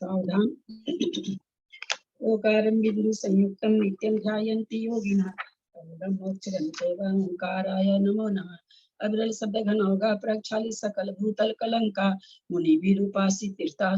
सावधान। ओकारं विदुर संयुक्तं नित्यं ध्यायन्ति योगिनः ओंकाराय नमो नमः। अविरल शब्द घन होगा प्रक्षाली सकल भूतल कलंका मुनि विरूपासी तीर्था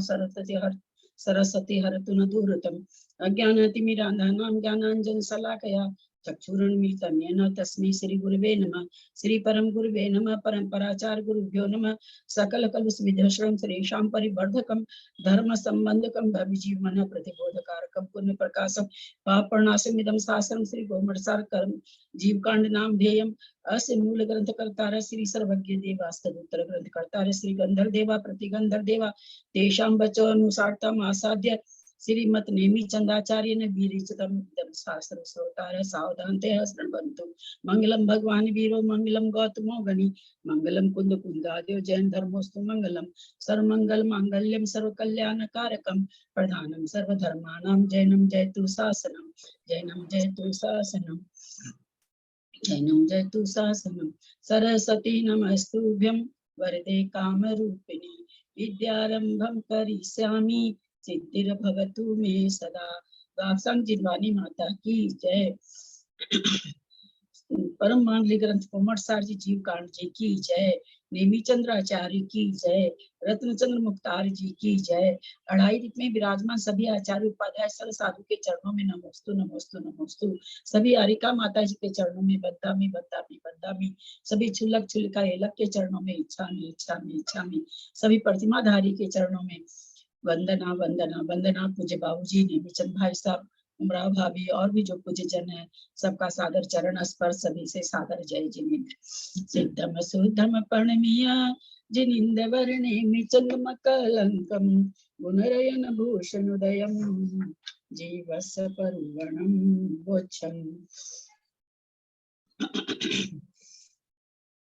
सरस्वती हरतु न दूरतम अज्ञानतिमिरान्धानां ज्ञानाञ्जन शलाकया चक्षुरुन्मीलितं येन तस्मै श्री गुरुवे नमः। श्री परम गुरुवे नमः। परम्पराचार्य गुरुभ्यो नमः। सकल कलुषविध्वंसं श्रीशां परिवर्धकं धर्म संबंधकं भविजीवनं प्रतिबोधकारकं पुण्य प्रकाशं पापनाशमिदं शास्त्रं श्री गोमटसारकं जीवकांड नाम ध्येयम् अस्य मूल ग्रंथ कर्तार श्री सर्वज्ञ देवास्तदुत्तर ग्रंथ कर्तार श्री गंधर्व देवा प्रतिगंधर्व देवा तेषां वचो अनुसारतम आसाद्य श्रीमत नेमि चंदाचार्य ने वीरिचतम शास्त्र श्रोतार सावधानते शृण्वन्तु। मंगलम भगवान वीरो मंगलम गौतमो गणि मंगलम कुंद कुंदादेव जैन धर्मोस्तु मंगलम सर्वमंगल मांगल्यम सर्वकल्याणकारकम प्रधानम सर्वधर्माणां जैनम जयतु शासनम जैनम जयतु शासनम जैनम जयतु शासनम। सरस्वती नमस्तुभ्यं वरदे कामरूपिणी विद्यारंभं करिष्यामि सिद्धिर्भवतु मे सदा। वाक्संग जिनवानी माता की जय। परम मांगलिक ग्रंथ कोमटसार जी जीव कांड जी की जय। नेमी चंद्राचार्य की जय। रत्नचंद्र मुक्तार जी की जय। अढ़ाई दिक में विराजमान सभी आचार्य उपाध्याय सर्व साधु के चरणों में नमोस्तु नमोस्तु नमोस्तु। सभी हरिका माता जी के चरणों में बद्दामी बद्दामी बद्दामी। सभी छुलक छुलिका एलक के चरणों में इच्छामी इच्छामी इच्छामी। सभी प्रतिमाधारी के चरणों में वंदना वंदना वंदना। पूज्य बाबूजी नेमीचंद भाई साहब उमराव भाभी और भी जो पूज्य जन है सबका सादर चरण स्पर्श सभी से सादर जय जिनेन्द्र। सिद्धम सुद्धम प्रणमिया जिनिंद वर्णेमि चंद्रमकलंकम गुणरयन भूषण उदयम जीवस परुवर्णम बोच्छम।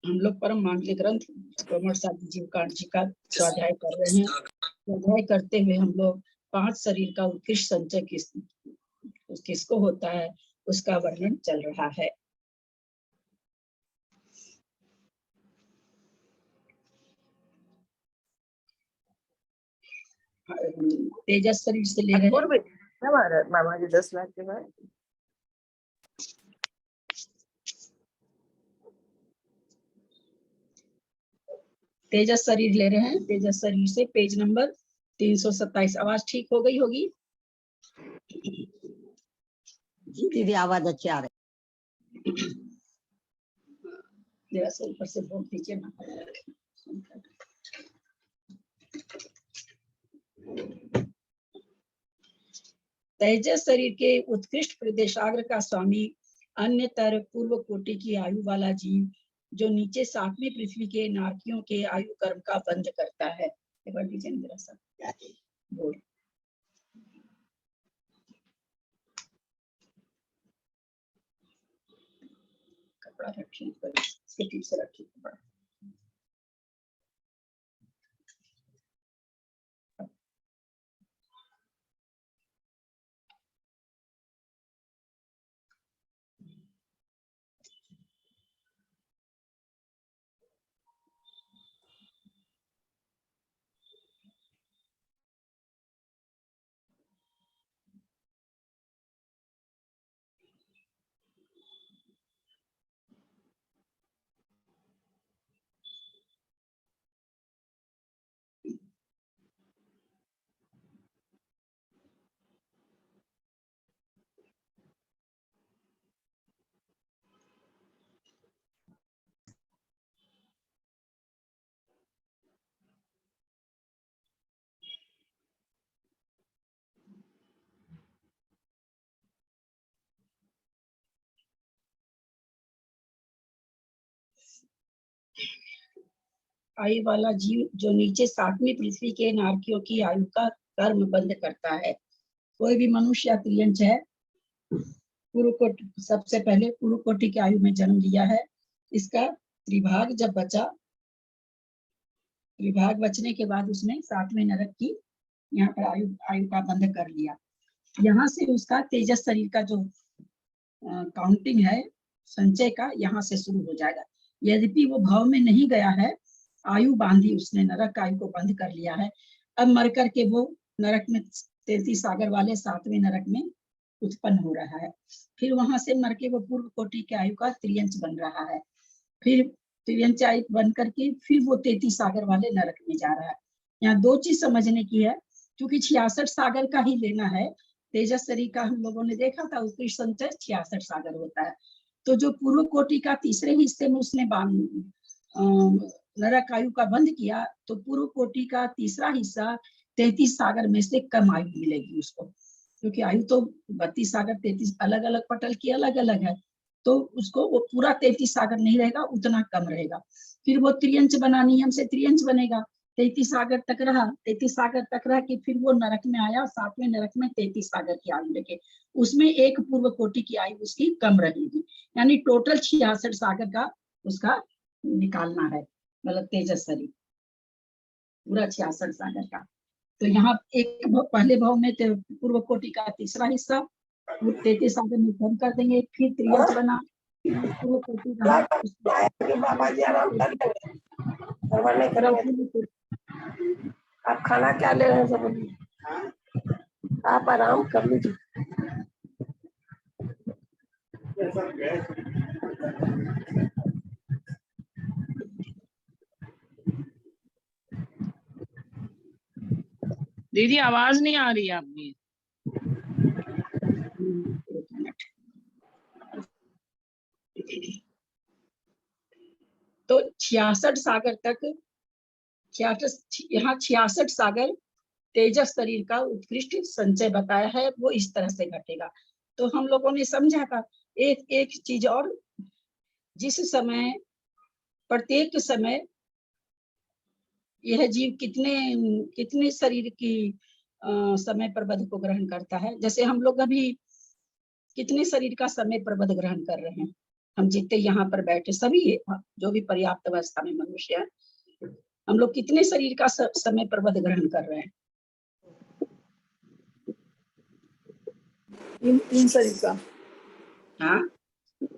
हम लोग परम मांगलिक ग्रंथ कोमटसार जीव कांड जी का स्वाध्याय कर रहे हैं। स्वाध्याय करते हुए हम लोग 5 शरीर का उत्कृष्ट संचय किसको होता है उसका वर्णन चल रहा है। तेजस शरीर से ले रहे हैं। मामा जी 10 लाख के बाद तेजस शरीर ले रहे हैं। तेजस शरीर से पेज नंबर 327। आवाज ठीक हो गई होगी दीदी? आवाज अच्छी आ रही। जरा से ऊपर से बोल दीजिए ना। तेजस शरीर के उत्कृष्ट प्रदेशाग्र का स्वामी अन्यतर पूर्व कोटि की आयु वाला जीव जो नीचे 7वीं पृथ्वी के नारकियों के आयु कर्म का बंध करता है। एक बार दीजिए जरा सा बोल। कपड़ा रखिए इसके ठीक से रखिए कपड़ा। आयु वाला जीव जो नीचे 7वीं पृथ्वी के नारकियों की आयु का कर्म बंद करता है। कोई भी मनुष्य या त्रियंच है पूर्व कोटि, सबसे पहले पूर्व कोटि की आयु में जन्म लिया है। इसका त्रिभाग जब बचा, त्रिभाग बचने के बाद उसने 7वें नरक की यहाँ पर आयु का बंध कर लिया। यहाँ से उसका तेजस शरीर का जो काउंटिंग है संचय का यहाँ से शुरू हो जाएगा। यद्यपि वो भाव में नहीं गया है, आयु बांधी उसने, नरक आयु को बंद कर लिया है। अब मर करके वो नरक में 33 सागर वाले 7वें नरक में उत्पन्न हो रहा है। फिर वहां से मर के वो पूर्व कोटि के आयु का त्रियंच बन रहा है। फिर त्रियंच आयु बन करके फिर वो 33 सागर वाले नरक में जा रहा है। यहाँ 2 चीज समझने की है, क्योंकि 66 सागर का ही लेना है। तेजस्वी का हम लोगों ने देखा था, उत्कृष्ट संचय 66 सागर होता है। तो जो पूर्व कोटि का तीसरे हिस्से में उसने नरक आयु का बंद किया, तो पूर्व कोटि का तीसरा हिस्सा 33 सागर में से कम आयु मिलेगी उसको, क्योंकि आयु तो 32 सागर 33 अलग अलग पटल की अलग अलग है, तो उसको वो पूरा 33 सागर नहीं रहेगा, उतना कम रहेगा। फिर वो त्रियंच बना, नियम से त्रियंच बनेगा, 33 सागर तक रहा। 33 सागर तक रह के फिर वो नरक में आया, 7वें नरक में 33 सागर की आयु लेके, उसमें एक पूर्व कोटि की आयु उसकी कम रहेगी। यानी टोटल 66 सागर का उसका निकालना है, मतलब तेजस्वी पूरा 66 सागर का। तो यहाँ एक पहले भाव में पूर्व कोटि का तीसरा हिस्सा 33 सागर में कम कर देंगे, फिर त्रियंच बना, पूर्व कोटि रहा, बाबा जी आराम कर ले, गड़बड़ नहीं करेंगे। आप खाना क्या ले रहे हैं सब? आप आराम कर लीजिए। दीदी आवाज नहीं आ रही है आपकी। तो 66 सागर तक, यहाँ 66 सागर तेजस शरीर का उत्कृष्ट संचय बताया है, वो इस तरह से घटेगा। तो हम लोगों ने समझा था एक एक चीज और, जिस समय प्रत्येक समय यह जीव कितने कितने शरीर की समय प्रबंध को ग्रहण करता है। जैसे हम लोग अभी कितने शरीर का समय प्रबंध ग्रहण कर रहे हैं, हम जितने यहाँ पर बैठे सभी, जो भी पर्याप्त अवस्था में मनुष्य है, हम लोग कितने शरीर का समय प्रबंध ग्रहण कर रहे हैं? तीन शरीर का। हाँ,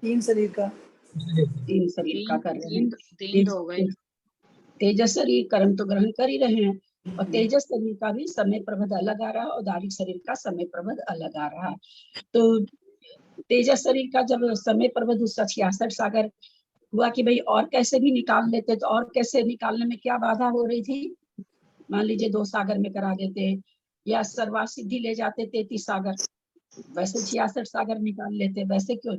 3 शरीर का। 3 शरीर का कर रहे हैं। तीन हो गए। तेजस शरीर कर्म तो ग्रहण कर ही रहे हैं, और तेजस शरीर का भी समय प्रबंध अलग आ रहा है, और दारिक शरीर का समय प्रबंध अलग आ रहा है। तो तेजस शरीर का जब समय प्रबंध उसका 66 सागर हुआ कि भाई और कैसे भी निकाल लेते, तो और कैसे निकालने में क्या बाधा हो रही थी? मान लीजिए 2 सागर में करा देते, या सर्वार्थ सिद्धि ले जाते 33 सागर, वैसे 66 सागर निकाल लेते, वैसे क्यों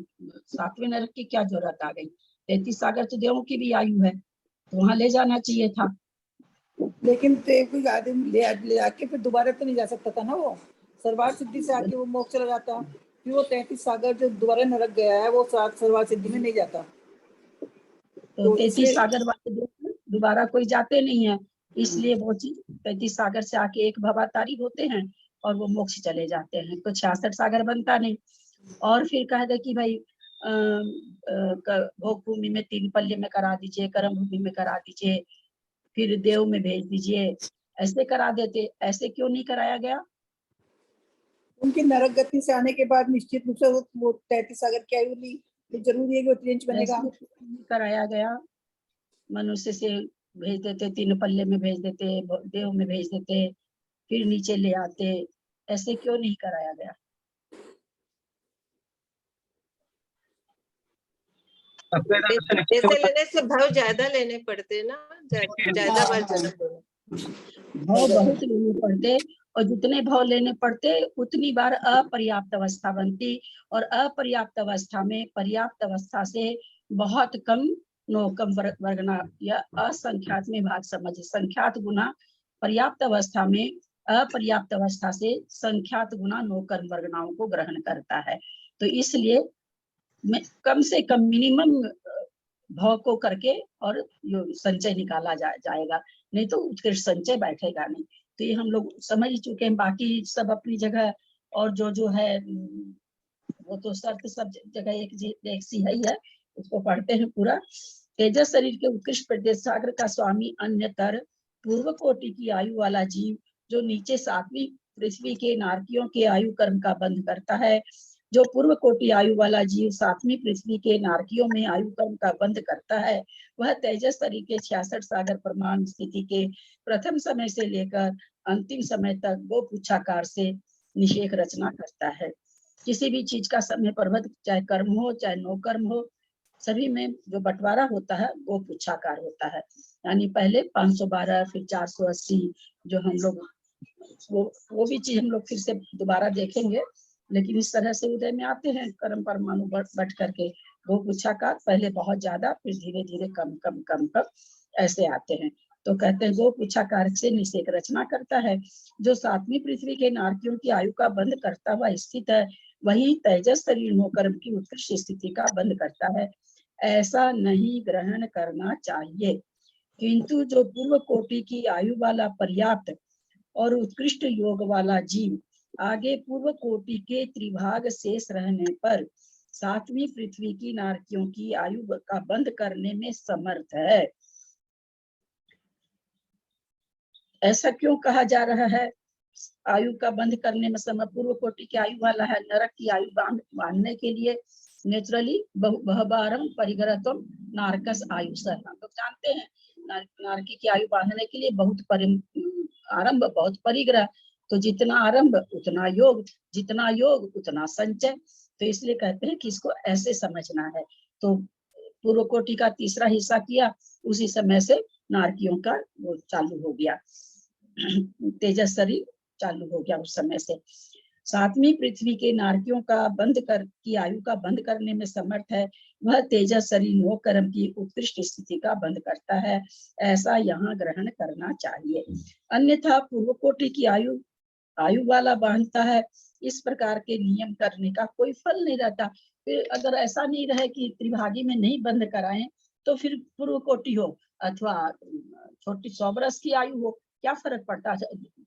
7वें नरक की क्या जरूरत आ गई? 33 सागर तो देवों की भी आयु है, तो वहां ले जाना चाहिए था। लेकिन कोई आदमी ले आके फिर दोबारा तो नहीं जा सकता था ना, वो सर्वार्थ सिद्धि से आके वो मोक्ष चला जाता। फिर वो 33 सागर जो दोबारा नरक गया है, वो सर्वार्थ सिद्धि में नहीं जाता। तो 33 सागर वाले दोबारा कोई जाते नहीं है, इसलिए वो चीज 33 सागर से आके एक भवातारी होते हैं और वो मोक्ष चले जाते हैं, तो 66 सागर बनता नहीं। और फिर कह दे कि भाई भोग भूमि में 3 पल्ले में करा दीजिए, कर्म भूमि में करा दीजिए, फिर देव में भेज दीजिए, ऐसे करा देते। ऐसे क्यों नहीं कराया गया? उनकी नरक गति से आने के बाद निश्चित रूप से वो 33 सागर की आयु ली, तो जरूरी है कि वो त्रियंच बनेगा। कराया गया, मनुष्य से भेज देते, 3 पल्ले में भेज देते, देव में भेज देते, फिर नीचे ले आते, ऐसे क्यों नहीं कराया गया? ऐसे लेने से भाव ज्यादा लेने पड़ते ना, ज्यादा बार जन्म लेना। भाव बहुत लेने पड़ते, और जितने भाव लेने पड़ते उतनी बार अपर्याप्त अवस्था बनती, और अपर्याप्त अवस्था में पर्याप्त अवस्था से बहुत कम कम वर्गना या असंख्यात में भाग समझ, संख्यात गुना पर्याप्त अवस्था में अपर्याप्त अवस्था से संख्यात गुना नौकर्म वर्गनाओं को ग्रहण करता है। तो इसलिए कम से कम मिनिमम भाव को करके और संचय निकाला जाएगा, नहीं तो उत्कृष्ट संचय बैठेगा नहीं। तो ये हम लोग समझ चुके हैं, बाकी सब अपनी जगह, और जो है वो तो शर्त सब जगह एक सी है, उसको पढ़ते हैं पूरा। तेजस शरीर के उत्कृष्ट प्रदेश सागर का स्वामी अन्यतर पूर्व कोटि की आयु वाला जीव, जो नीचे 7वीं पृथ्वी के नारकियों के आयु कर्म का बंध करता है। जो पूर्व कोटि आयु वाला जीव 7वीं पृथ्वी के नारकियों में आयु कर्म का बंध करता है, वह तेजस शरीर के 66 सागर प्रमाण स्थिति के प्रथम समय से लेकर अंतिम समय तक गो पुच्छाकार से निषेक रचना करता है। किसी भी चीज का समय प्रबंध, चाहे कर्म हो चाहे नो कर्म हो, सभी में जो बंटवारा होता है वो पुच्छाकार होता है। यानी पहले 512 फिर 480 जो हम लोग वो भी चीज हम लोग फिर से दोबारा देखेंगे, लेकिन इस तरह से उदय में आते हैं कर्म परमाणु बट करके। वो पुच्छाकार पहले बहुत ज्यादा, फिर धीरे धीरे कम कम कम कम ऐसे आते हैं। तो कहते हैं वो पुच्छाकार से निषेक रचना करता है। जो 7वीं पृथ्वी के नारकियों की आयु का बंध करता हुआ स्थित है, वही तेजस शरीर नोकर्म की उत्कृष्ट स्थिति का बंध करता है। ऐसा नहीं ग्रहण करना चाहिए, किंतु जो पूर्व कोटि की आयु वाला पर्याप्त और उत्कृष्ट योग वाला जीव आगे पूर्व कोटि के त्रिभाग शेष रहने पर 7वीं पृथ्वी की नारकियों की आयु का बंध करने में समर्थ है। ऐसा क्यों कहा जा रहा है? आयु का बंध करने में समय, पूर्व कोटि की आयु वाला है, नरक की आयु बांधने के लिए नेचुरली बहुबारम परिग्रहत्वम नारकस आयु सर, हम लोग जानते हैं नारकी की आयु बांधने के लिए बहुत आरंभ बहुत परिग्रह। तो जितना आरंभ उतना योग, जितना योग उतना संचय। तो इसलिए कहते हैं कि इसको ऐसे समझना है। तो पूर्व कोटि का तीसरा हिस्सा किया, उसी समय से नारकियों का वो चालू हो गया, तेजस शरीर चालू हो गया उस समय से। 7वीं पृथ्वी के नारकियों का बंध कर की आयु का बंध करने में समर्थ है, वह तेजस शरीर नो कर्म की उत्कृष्ट स्थिति का बंध करता है। ऐसा यहाँ ग्रहण करना चाहिए। अन्यथा पूर्व कोटि की आयु वाला बांधता है। इस प्रकार के नियम करने का कोई फल नहीं रहता। फिर अगर ऐसा नहीं रहे कि त्रिभागी में नहीं बंध कराएं, तो फिर पूर्व कोटि हो अथवा छोटी 100 वर्ष की आयु हो, क्या फर्क पड़ता है?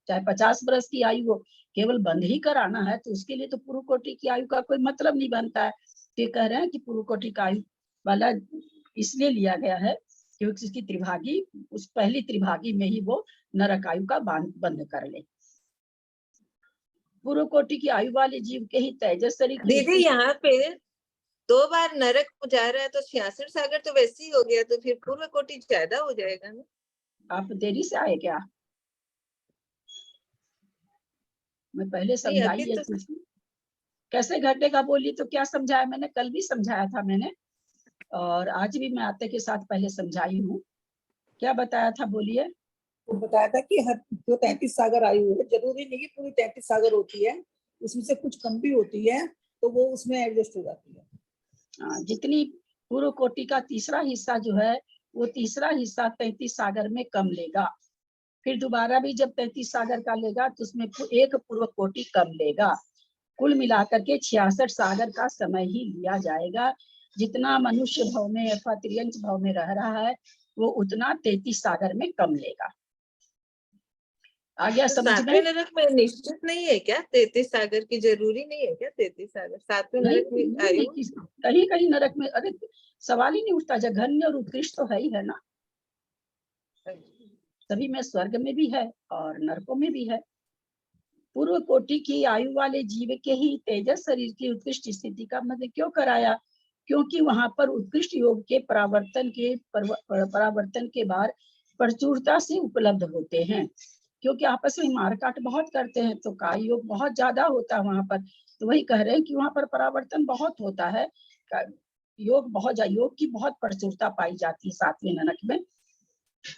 चाहे 50 वर्ष की आयु हो, केवल बंध ही कराना है तो उसके लिए तो पूर्व कोटि की आयु का कोई मतलब नहीं बनता है। तो कह रहे हैं कि पूर्व कोटि का आयु वाला इसलिए लिया गया है क्योंकि उसकी त्रिभागी, उस पहली त्रिभागी में ही वो नरक आयु का बंध कर ले। पूर्व कोटि की आयु वाले जीव के ही तेजस शरीर दीदी यहाँ पे 2 बार नरक को जा रहा है तो 66 सागर तो वैसे ही हो गया, तो फिर पूर्व कोटि ज्यादा हो जाएगा ना? आप देरी से आए क्या? मैं पहले नहीं, समझाई अभी है तो कैसे घटेगा बोली तो क्या समझाया मैंने? कल भी समझाया था मैंने, और आज भी मैं आते के साथ पहले समझाई हूँ। क्या बताया था बोलिए? तो बताया था कि हर जो 33 सागर आयु है, जरूरी नहीं कि पूरी 33 सागर होती है, उसमें से कुछ कम भी होती है, तो वो उसमें एडजस्ट हो जाती है। जितनी पूर्व कोटि का तीसरा हिस्सा जो है, वो तीसरा हिस्सा 33 सागर में कम लेगा। फिर दोबारा भी जब 33 सागर का लेगा तो उसमें एक पूर्व कोटि कम लेगा। कुल मिलाकर के 66 सागर का समय ही लिया जाएगा। जितना मनुष्य भाव में अथवा त्रियंच भाव में रह रहा है, वो उतना 33 सागर में कम लेगा। आ गया समझ में? 7वें नरक में निश्चित नहीं है क्या 33 सागर की? जरूरी नहीं है क्या 33 सागर 7वें नरक में आयु? कहीं कहीं नरक में, अरे सवाल ही नहीं उठता। जघन्य और उत्कृष्ट तो है ही है ना, सभी में, स्वर्ग में भी है और नरकों में भी है। पूर्व कोटि की आयु वाले जीव के ही तेजस शरीर की उत्कृष्ट स्थिति का मतलब क्यों कराया? क्योंकि वहां पर उत्कृष्ट योग के परावर्तन के बाद प्रचुरता से उपलब्ध होते हैं। क्योंकि आपस में मारकाट बहुत करते हैं तो काय योग बहुत ज्यादा होता है वहां पर। तो वही कह रहे हैं कि वहां पर परावर्तन बहुत होता है, योग की बहुत प्रचुरता पाई जाती है 7वें नरक में।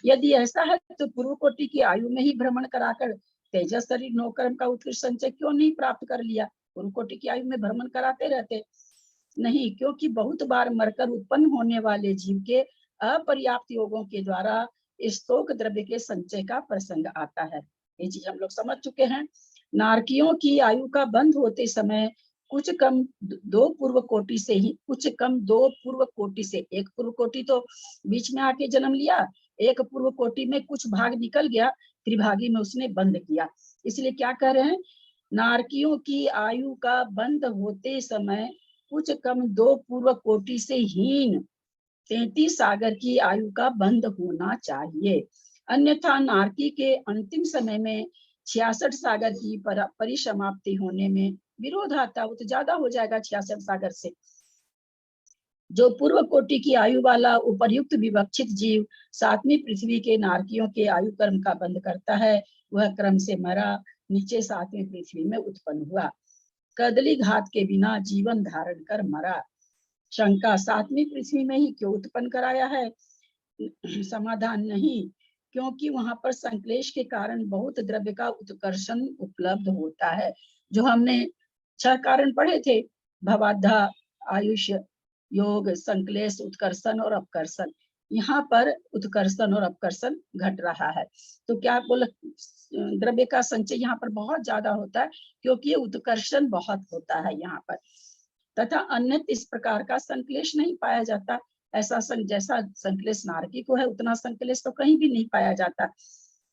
यदि ऐसा है तो पूर्व कोटि की आयु में ही भ्रमण कराकर तेजस शरीर नौकर्म का उत्कृष्ट संचय क्यों नहीं प्राप्त कर लिया? पूर्व कोटि की आयु में भ्रमण कराते रहते नहीं, क्योंकि बहुत बार मरकर उत्पन्न होने वाले जीव के अपर्याप्त योगों के द्वारा स्तोक द्रव्य के संचय का प्रसंग आता है। ये चीज हम लोग समझ चुके हैं। नारकियों की आयु का बंध होते समय कुछ कम दो पूर्व कोटि से, एक पूर्व कोटि तो बीच में आके जन्म लिया, एक पूर्व कोटि में कुछ भाग निकल गया, त्रिभागी में उसने बंद किया। इसलिए क्या कह रहे हैं? नारकियों की आयु का बंद होते समय कुछ कम 2 पूर्व कोटि से हीन 33 सागर की आयु का बंद होना चाहिए। अन्यथा नारकी के अंतिम समय में 66 सागर की परिसमाप्ति होने में विरोध आता, वो तो ज्यादा हो जाएगा 66 सागर से। जो पूर्व कोटि की आयु वाला उपर्युक्त विवक्षित जीव 7वीं पृथ्वी के नारकियों के आयु कर्म का बंद करता है, वह क्रम से मरा, नीचे 7वीं पृथ्वी में उत्पन्न हुआ। कदली घात के बिना जीवन धारण कर मरा। शंका, 7वीं पृथ्वी में ही क्यों उत्पन्न कराया है? समाधान, नहीं, क्योंकि वहां पर संक्लेश के कारण बहुत द्रव्य का उत्कर्षण उपलब्ध होता है। जो हमने 6 कारण पढ़े थे, भवाद्धा, आयुष, योग, संक्लेश, उत्कर्षण और अपकर्षण। यहाँ पर उत्कर्षण और अपकर्षण घट रहा है। तो क्या बोला, द्रव्य का संचय यहाँ पर बहुत ज्यादा होता है, क्योंकि ये उत्कर्षण बहुत होता है यहाँ पर, तथा अन्य इस प्रकार का संक्लेश नहीं पाया जाता। ऐसा जैसा संक्लेश नारकी को है, उतना संक्लेश तो कहीं भी नहीं पाया जाता।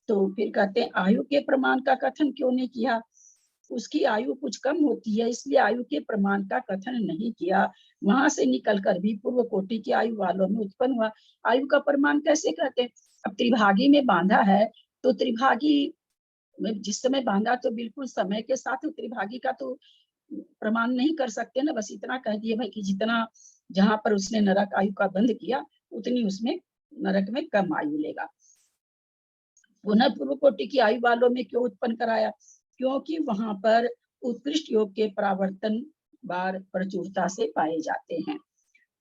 तो फिर कहते हैं आयु के प्रमाण का कथन क्यों नहीं किया? उसकी आयु कुछ कम होती है, इसलिए आयु के प्रमाण का कथन नहीं किया। वहां से निकलकर भी पूर्व कोटि की आयु वालों में उत्पन्न हुआ। आयु का प्रमाण कैसे कहते हैं? अब त्रिभागी में बांधा है, तो त्रिभागी में जिस समय बांधा तो बिल्कुल समय के साथ त्रिभागी का तो प्रमाण नहीं कर सकते ना। बस इतना कह दिए भाई कि जितना जहां पर उसने नरक आयु का बंध किया, उतनी उसमें नरक में कम आयु लेगा। पुनः पूर्व कोटि की आयु वालों में क्यों उत्पन्न कराया? क्योंकि वहां पर उत्कृष्ट योग के परावर्तन बार प्रचुरता से पाए जाते हैं।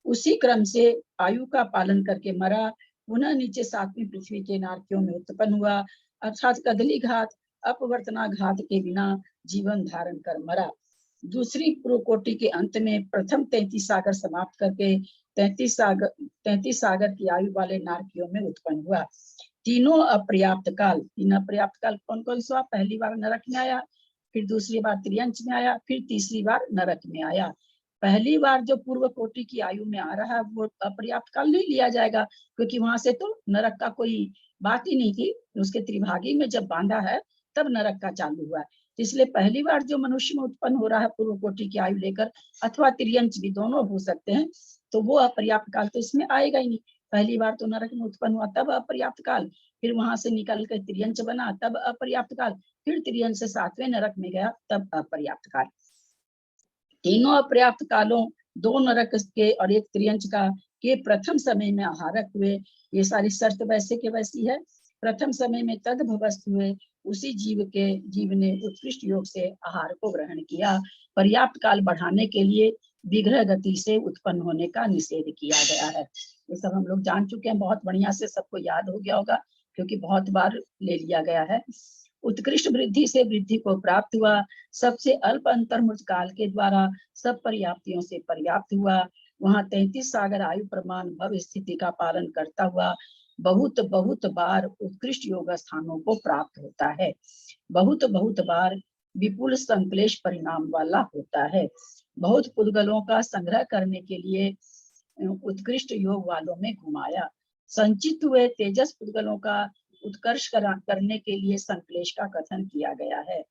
उसी क्रम से आयु का पालन करके मरा, पुनः नीचे 7वीं पृथ्वी के नारकियों में उत्पन्न हुआ, अर्थात कदली घात, अपवर्तना घात के बिना जीवन धारण कर मरा। दूसरी पूर्व कोटि के अंत में प्रथम 33 सागर समाप्त करके 33 सागर की आयु वाले नारकियों में उत्पन्न हुआ। तीन अपर्याप्त काल कौन कौन सा? पहली बार नरक में आया, फिर दूसरी बार त्रियंच में आया, फिर तीसरी बार नरक में आया। पहली बार जो पूर्व कोटि की आयु में आ रहा है वो अपर्याप्त काल नहीं लिया जाएगा, क्योंकि वहां से तो नरक का कोई बात ही नहीं थी। उसके त्रिभागी में जब बांधा है तब नरक का चालू हुआ है। इसलिए पहली बार जो मनुष्य में उत्पन्न हो रहा है पूर्व कोटि की आयु लेकर, अथवा त्रियंच भी, दोनों हो सकते हैं, तो वो अपर्याप्त काल तो इसमें आएगा ही नहीं। पहली बार तो नरक में उत्पन्न हुआ तब अपर्याप्त काल, फिर वहां से निकल कर त्रियंच बना तब अपर्याप्त काल, फिर त्रियंच से 7वें नरक में गया तब अपर्याप्त काल। तीनों अपर्याप्त कालों, 2 नरक के और 1 त्रियंच का, के प्रथम समय में आहारक हुए। ये सारी शर्त वैसे के वैसी है। प्रथम समय में तदभवस्त हुए, उसी जीव ने उत्कृष्ट योग से आहार को ग्रहण किया। पर्याप्त काल बढ़ाने के लिए विग्रह गति से उत्पन्न होने का निषेध किया गया है। ये सब हम लोग जान चुके हैं, बहुत बढ़िया से सबको याद हो गया होगा, क्योंकि बहुत बार ले लिया गया है। उत्कृष्ट वृद्धि से वृद्धि को प्राप्त हुआ, सबसे अल्प अंतर्मुज काल के द्वारा सब पर्याप्तियों से पर्याप्त हुआ। वहां 33 सागर आयु प्रमाण भव स्थिति का पालन करता हुआ बहुत बहुत बार उत्कृष्ट योग स्थानों को प्राप्त होता है। बहुत बहुत बार विपुल संक्लेश परिणाम वाला होता है। बहुत पुद्गलों का संग्रह करने के लिए उत्कृष्ट योग वालों में घुमाया। संचित हुए तेजस पुद्गलों का उत्कर्ष करने के लिए संक्लेश का कथन किया गया है।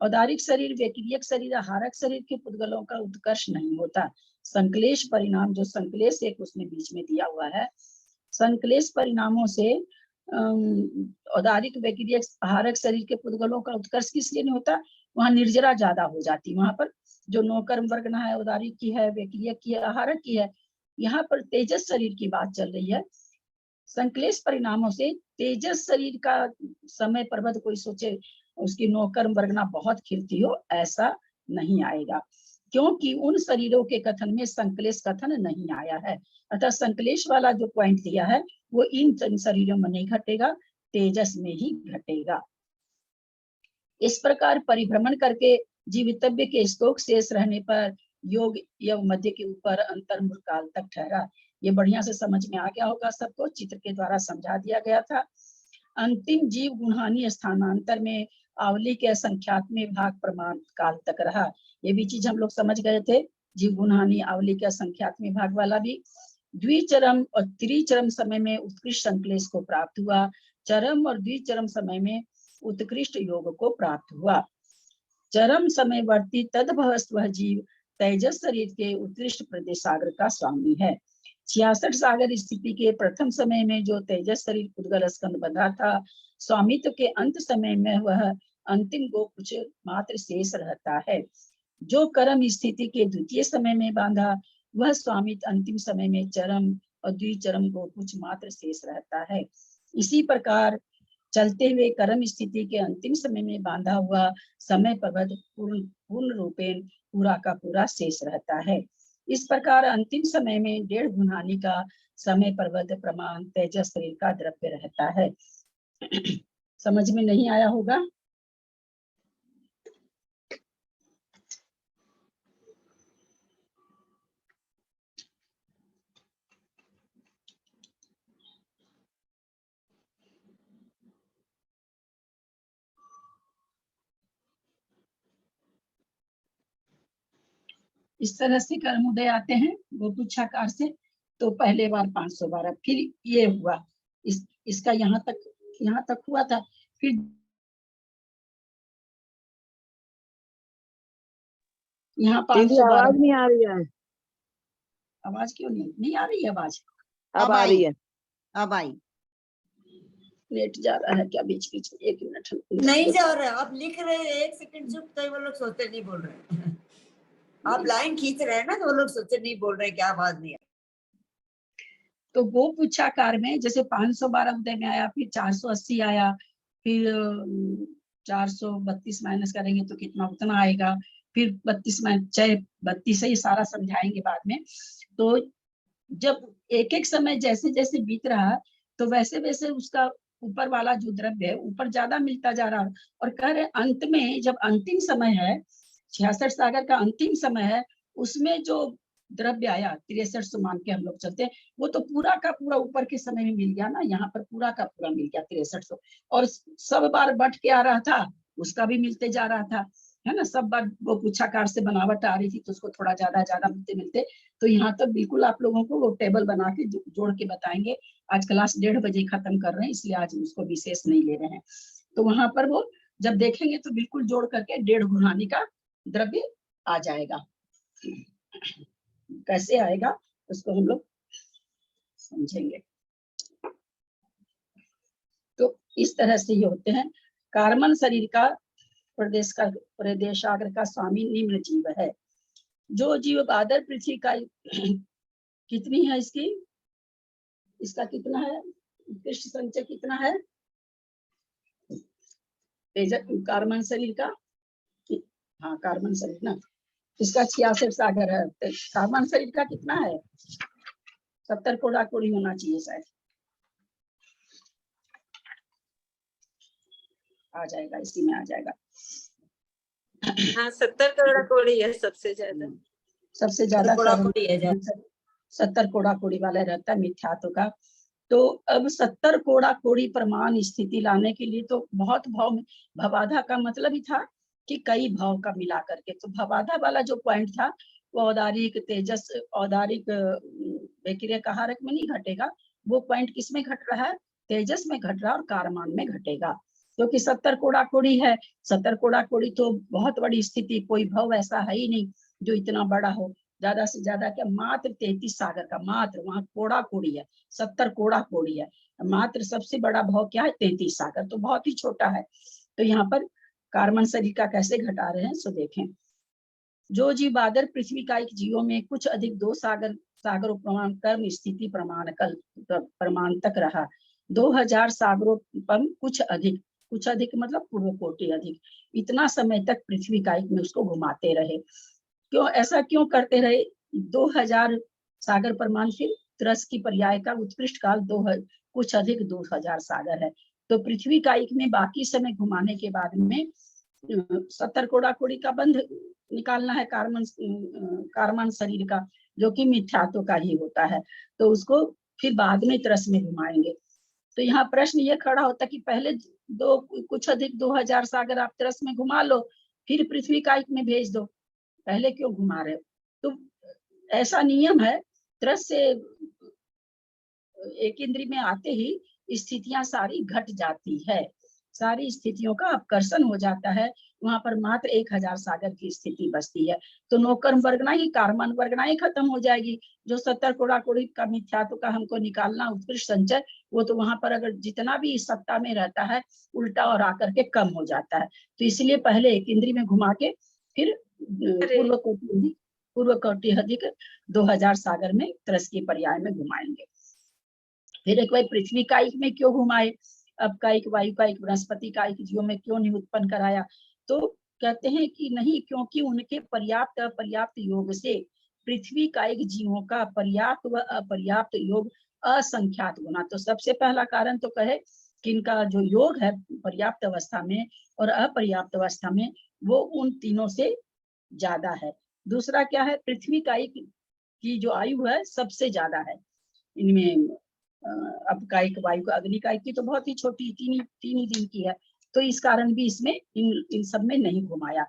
औदारिक शरीर, वैक्रियक शरीर, आहारक शरीर के पुद्गलों का उत्कर्ष नहीं होता। संक्लेश परिणाम, जो संक्लेश एक उसमें बीच में दिया हुआ है, संक्लेश परिणामों से औदारिक, वैक्रियक, आहारक शरीर के पुद्गलों का उत्कर्ष किस लिए नहीं होता? वहां निर्जरा ज्यादा हो जाती। वहां पर जो नौकर्म वर्गना है, औदारिक की है, वैक्रियक की है, आहारक की है, यहाँ पर तेजस शरीर की बात चल रही है। संक्लेश परिणामों से तेजस शरीर का समय पर्वत कोई सोचे उसकी नौकर्म वर्गना बहुत खिलती हो, ऐसा नहीं आएगा, क्योंकि उन शरीरों के कथन में संक्लेश कथन नहीं आया है। अतः संक्लेश वाला जो पॉइंट दिया है वो इन शरीरों में नहीं घटेगा, तेजस में ही घटेगा। इस प्रकार परिभ्रमण करके जीवितव्य के स्तोक शेष रहने पर योग यव मध्य के ऊपर अंतर्मुख काल तक ठहरा। ये बढ़िया से समझ में आ गया होगा सबको, चित्र के द्वारा समझा दिया गया था। अंतिम जीव गुणहानि स्थानांतर में आवली के संख्यात्मक भाग प्रमाण काल तक रहा। ये भी चीज हम लोग समझ गए थे, जीव गुणहानि आवली के संख्यात्मक भाग वाला भी। द्विचरम और त्रिचरम समय में उत्कृष्ट संक्लेश को प्राप्त हुआ। चरम और द्विचरम समय में उत्कृष्ट योग को प्राप्त हुआ। चरम समयवर्ती तदभवस्त वह जीव तेजस शरीर के उत्कृष्ट प्रदेश सागर का स्वामी है। 66 सागर स्थिति के प्रथम समय में जो तेजस शरीर पुद्गल स्कंद बंधा था, स्वामित्व के अंत समय में वह अंतिम गो कुछ मात्र शेष रहता है। जो कर्म स्थिति के द्वितीय समय में बांधा, वह स्वामित्व अंतिम समय में चरम और द्विचरम को कुछ मात्र शेष रहता है। इसी प्रकार चलते हुए कर्म स्थिति के अंतिम समय में बांधा हुआ समय पर्वत पूर्ण रूपेण पूरा का पूरा शेष रहता है। इस प्रकार अंतिम समय में 1.5 गुणानी का समय पर्वत प्रमाण तेजस शरीर का द्रव्य रहता है। समझ में नहीं आया होगा? इस तरह से कर्मोदय आते हैं गोपुच्छाकार से। तो पहले बार 512, फिर ये हुआ, इसका यहाँ तक हुआ था। फिर यहाँ 512। आवाज नहीं आ रही है। आवाज क्यों नहीं आ रही है? आवाज अब आ रही है। अब आई। नेट जा रहा है क्या बीच बीच में? 1 मिनट। नहीं जा रहा, आप लिख रहे हैं 1 सेकंड चुप, तो वो लोग सोचते नहीं बोल रहे। आप लाइन खींच रहे हैं ना, तो वो लोग सोचते नहीं बोल रहे, क्या आवाज नहीं है। तो गोपुच्छाकार में जैसे 512 उदय में आया, फिर 480 आया, फिर 432 माइनस करेंगे तो कितना उतना आएगा, फिर 32 से ही सारा समझाएंगे बाद में। तो जब एक एक समय जैसे जैसे बीत रहा, तो वैसे वैसे उसका ऊपर वाला जो द्रव्य है ऊपर ज्यादा मिलता जा रहा है। और कह रहे अंत में जब अंतिम समय है, 66 सागर का अंतिम समय है, उसमें जो द्रव्य आया 6300 मान के हम लोग चलते हैं, वो तो पूरा का पूरा ऊपर के समय में मिल गया ना, यहाँ पर पूरा का पूरा मिल गया 6300। और सब बार बट के आ रहा था, उसका भी मिलते जा रहा था, है ना। सब बार वो पुच्छाकार से बनावट आ रही थी, तो उसको थोड़ा ज्यादा मिलते। तो यहाँ तो बिल्कुल आप लोगों को वो टेबल बना के जोड़ के बताएंगे। आज क्लास 1:30 बजे खत्म कर रहे हैं, इसलिए आज उसको विशेष नहीं ले रहे हैं। तो वहां पर वो जब देखेंगे तो बिल्कुल जोड़ करके 1.5 गुणानी का द्रव्य आ जाएगा। कैसे आएगा उसको हम लोग समझेंगे। तो इस तरह से ये होते हैं। कार्बन शरीर का प्रदेशाग्र का स्वामी निम्न जीव है। जो जीव बादर पृथ्वी का कितनी है इसका कितना है पृष्ठ संचय कितना है कार्बन शरीर का? हाँ कार्बन शरीर ना, इसका 66 सागर है। कार्बन शरीर का कितना है? 70 कोड़ा कोड़ी होना चाहिए शायद, आ जाएगा, इसी में आ जाएगा। हाँ 70 करोड़ कोड़ी है सबसे ज्यादा। सबसे ज्यादा 70 कोड़ा कोड़ी वाला रहता है मिथ्यात्व का। तो अब 70 कोड़ा कोड़ी प्रमाण स्थिति लाने के लिए तो बहुत भाव में, भवाधा का मतलब ही था कि कई भाव का मिला करके। तो भवाधा वाला जो पॉइंट था वो औदारिक तेजस, औदारिक वैक्रिय कहारक में नहीं घटेगा। वो पॉइंट किस में घट रहा है? तेजस में घट रहा है और कारमान में घटेगा, क्योंकि 70 कोड़ा कोड़ी है। 70 कोड़ा कोड़ी तो बहुत बड़ी स्थिति, कोई भाव ऐसा है ही नहीं जो इतना बड़ा हो। ज्यादा से ज्यादा क्या, मात्र 33 सागर का, मात्र वहाँ कोड़ा कोड़ी है, 70 कोड़ा कोड़ी है। मात्र सबसे बड़ा भाव क्या है? 33 सागर, तो बहुत ही छोटा है। तो यहाँ पर कार्बन शरीर का कैसे घटा रहे हैं सो देखें। जो जीव बादर पृथ्वी का एक जीवों में कुछ अधिक 2 सागरों प्रमाण कर्म स्थिति प्रमाण तक रहा। 2000 सागरों पर कुछ अधिक मतलब पूर्व कोटि अधिक, इतना समय तक पृथ्वी का एक में उसको घुमाते रहे। क्यों ऐसा क्यों करते रहे? 2000 सागर प्रमाण, फिर त्रस की पर्याय का उत्कृष्ट काल कुछ अधिक 2000 सागर है। तो पृथ्वी का एक में बाकी समय घुमाने के बाद में 70 कोड़ा कोड़ी का बंध निकालना है कार्बन शरीर का, जो कि मिथ्यात्व का ही होता है। तो उसको फिर बाद में त्रस में घुमाएंगे। तो यहाँ प्रश्न ये खड़ा होता कि पहले कुछ अधिक 2000 सागर आप त्रस में घुमा लो, फिर पृथ्वी का एक में भेज दो, पहले क्यों घुमा रहे हो? तो ऐसा नियम है, त्रस से एक इंद्री में आते ही स्थितियां सारी घट जाती है, सारी स्थितियों का अपकर्षण हो जाता है। वहां पर मात्र 1000 सागर की स्थिति बचती है। तो नौकर्म वर्गना ही, कार्बन वर्गना ही खत्म हो जाएगी। जो 70 कोड़ा कोड़ी का मिथ्यात्व का हमको निकालना उत्कृष्ट संचय, वो तो वहां पर अगर जितना भी इस सत्ता में रहता है उल्टा और आकर के कम हो जाता है। तो इसलिए पहले एक इंद्री में घुमा के फिर पूर्व कोटि अधिक 2000 सागर में त्रस की पर्याय में घुमाएंगे। फिर एक बार पृथ्वी का एक में क्यों घुमाए? अब कायिक वायु कायिक वनस्पति कायिक जीवों में क्यों नहीं उत्पन्न कराया? तो कहते हैं कि नहीं, क्योंकि उनके पर्याप्त अपर्याप्त योग से पृथ्वी कायिक जीवों का पर्याप्त व अपर्याप्त योग असंख्यात गुना। तो सबसे पहला कारण तो कहे कि इनका जो योग है पर्याप्त अवस्था में और अपर्याप्त अवस्था में वो उन तीनों से ज्यादा है। दूसरा क्या है, पृथ्वी कायिक की जो आयु है सबसे ज्यादा है इनमें। अब कायिक वायु का अग्नि कायिक की तो बहुत ही छोटी तीन ही दिन की है, तो इस कारण भी इसमें इन सब में नहीं घुमाया।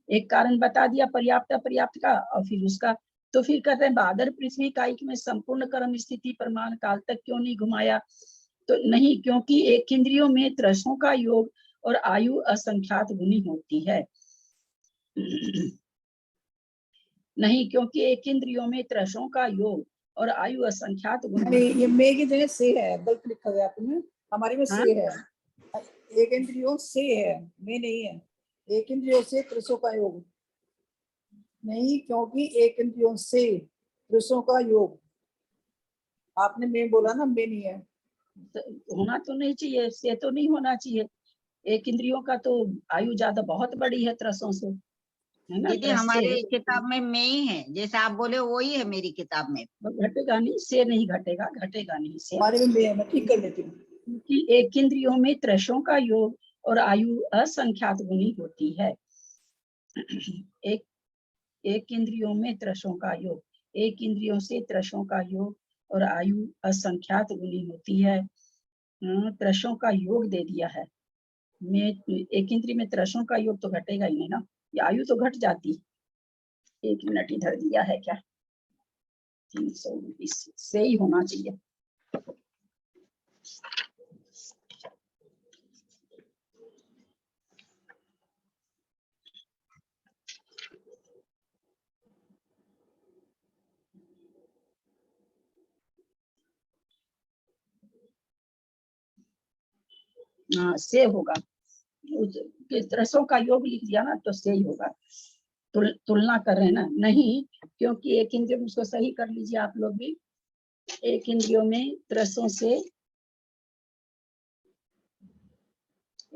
एक कारण बता दिया पर्याप्त अपर्याप्त का, और फिर उसका तो फिर कहते हैं बादर पृथ्वी कायिक में संपूर्ण कर्म स्थिति प्रमाण काल तक क्यों नहीं घुमाया? तो नहीं, क्योंकि एक इंद्रियों में त्रसों का योग और आयु असंख्यात गुनी होती है। नहीं, क्योंकि एक इंद्रियों में त्रसों का योग और आयु असंख्यात गुनी। ये मे की जगह से है, गलत लिखा गया आपने, हमारे में हाँ? से है। एक इंद्रियों से है, मे नहीं है। एक इंद्रियों से त्रसों का योग नहीं, क्योंकि एक इंद्रियों से त्रसों का योग, आपने मे बोला ना, मे नहीं है। तो होना तो नहीं चाहिए, से तो नहीं होना चाहिए। एक इंद्रियों का तो आयु ज्यादा बहुत बड़ी है त्रसों से, है ना? दीदी त्रस हमारे से किताब में ही है, जैसे आप बोले वही है मेरी किताब में। घटेगा नहीं, से नहीं घटेगा, घटेगा नहीं से। हमारे में मे है, मैं ठीक कर लेती हूँ। क्योंकि एक इंद्रियों में त्रसों का योग और आयु असंख्यात गुनी होती है। एक इंद्रियों में त्रसों का योग, एक इंद्रियों से त्रसों का योग और आयु असंख्यात गुनी होती है। त्रसों का योग दे दिया है, में एक इंद्रिय में त्रसों का योग तो घटेगा ही नहीं ना, ये आयु तो घट जाती। 1 मिनट इधर दिया है क्या? 320 से ही होना चाहिए। हाँ, से होगा, त्रसों का योग लिख दिया ना तो से ही होगा। तुलना कर रहे हैं ना, नहीं, क्योंकि एक इंद्रिय में, उसको सही कर लीजिए आप लोग भी। एक इंद्रियों में त्रसों से,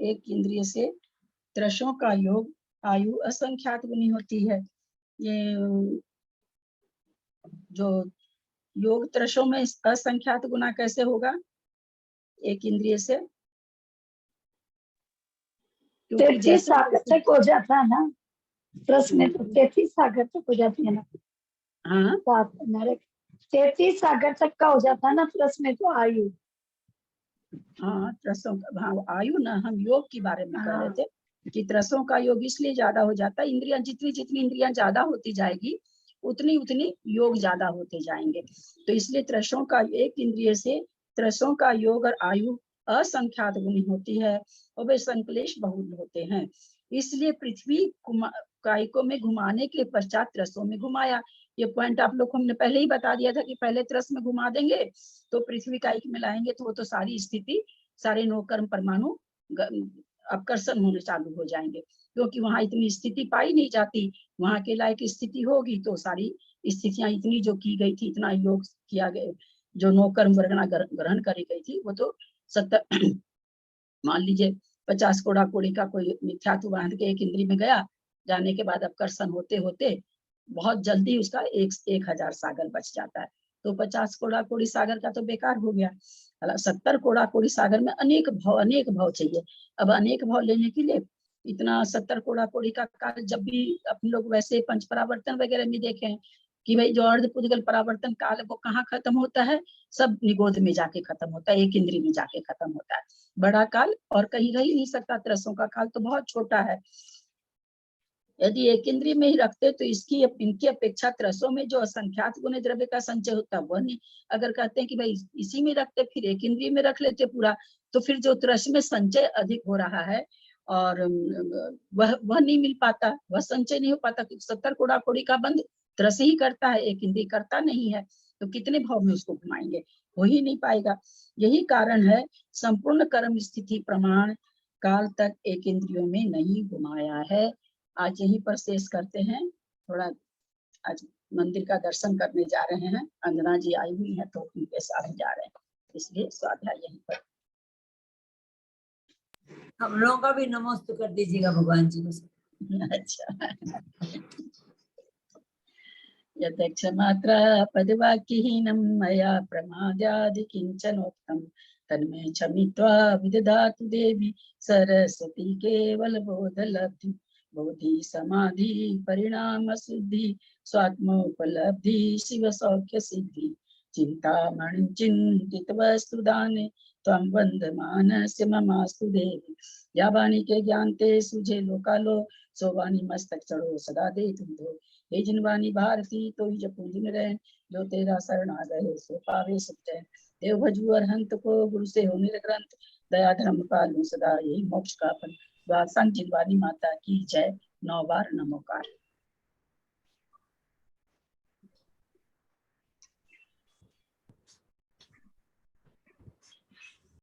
एक इंद्रिय से त्रसों का योग आयु असंख्यात गुनी होती है। ये जो योग त्रसों में असंख्यात गुना कैसे होगा एक इंद्रिय से? क्योंकि 33 सागर तक हो जाता है ना, प्रश्न तो 33 सागर तक हो जाती है ना। हाँ, 33 सागर तक का हो जाता है ना प्रश्न तो आयु। हाँ, त्रसों का, हाँ, आयु ना, हम योग के बारे में कर रहे हाँ। थे कि त्रसों का योग इसलिए ज्यादा हो जाता है, इंद्रियां जितनी जितनी इंद्रियां ज्यादा होती जाएगी उतनी उतनी योग ज्यादा होते जाएंगे। तो इसलिए त्रसों का, एक इंद्रिय से त्रसों का योग और आयु असंख्यात गुनी होती है और वे संकलेश बहुल होते हैं। इसलिए पृथ्वी कायिकों में घुमाने के पश्चात त्रसों में घुमाया। ये पॉइंट आप लोग को हमने पहले ही बता दिया था कि पहले त्रस में घुमा देंगे तो पृथ्वी कायिक में लाएंगे तो वो तो सारी स्थिति, सारे नौकर्म परमाणु अपकर्षण होने चालू हो जाएंगे, क्योंकि वहां इतनी स्थिति पाई नहीं जाती। वहां के लायक स्थिति होगी तो सारी स्थितियां इतनी जो की गई थी, इतना योग किया गया, जो नौकर्म वर्गना ग्रहण करी गई थी, वो तो 70 मान लीजिए 50 कोड़ा कोड़ी का कोई मिथ्यात्व बांध के एक इंद्री में गया, जाने के बाद अपकर्षण होते होते बहुत जल्दी उसका 1000 सागर बच जाता है। तो 50 कोड़ा कोड़ी सागर का तो बेकार हो गया। 70 कोड़ा कोड़ी सागर में अनेक भाव चाहिए। अब अनेक भाव लेने के लिए इतना 70 कोड़ा कोड़ी का काल, जब भी अपने लोग वैसे पंच परावर्तन वगैरह में देखे हैं कि भाई जो अर्ध पुद्गल परावर्तन काल वो कहाँ खत्म होता है, सब निगोद में जाके खत्म होता है, एक इंद्री में जाके खत्म होता है। बड़ा काल और कहीं रह ही नहीं सकता, त्रसों का काल तो बहुत छोटा है। यदि एक इंद्रिय में ही रखते तो इनकी अपेक्षा त्रसों में जो असंख्यात गुण द्रव्य का संचय होता वह नहीं। अगर कहते हैं कि भाई इसी में रखते, फिर एक इंद्रिय में रख लेते पूरा, तो फिर जो त्रस में संचय अधिक हो रहा है और वह नहीं मिल पाता, वह संचय नहीं हो पाता। 70 कोड़ा कोड़ी का बंद त्रस ही करता है, एक इंद्रिय करता नहीं है, तो कितने भाव में उसको घुमाएंगे, हो ही नहीं पाएगा। यही कारण है संपूर्ण कर्म स्थिति प्रमाण काल तक एक इंद्रियों में नहीं घुमाया है। आज यहीं पर शेष करते हैं। थोड़ा आज मंदिर का दर्शन करने जा रहे हैं, अंजना जी आई हुई है तो उनके साथ जा रहे हैं, इसलिए स्वाध्याय यहीं पर हम लोगों का भी नमोस्तु कर दीजिएगा भगवान जी को। अच्छा। यदक्षमात्रा पदवाक्यहीनं मया प्रमादादि किञ्चनोक्तं तन्मे क्षमित्वा विदधातु देवी सरस्वती केवलबोधलब्धि बोधि समाधि परिणाम सिद्धि स्वात्मोपलब्धि शिव सौख्य सिद्धि चिंतामणि चिंतित वस्तु दाने त्वं वन्दमानस्य ममास्तु देवी। या वाणी के ज्ञान ते सुझे लोकालो सो वाणी मस्तक चढ़ो सदा दे तुम दो। हे जिनवानी भारती तो ही जपू दिन रहे जो तेरा शरण आ गए सो पावे सुख चैन। देव भजू अरहंत को गुरु से हो निर्ग्रंथ दया धर्म पालू सदा यही मोक्ष का फल। जिनवानी माता की जय। 9 बार नमोकार।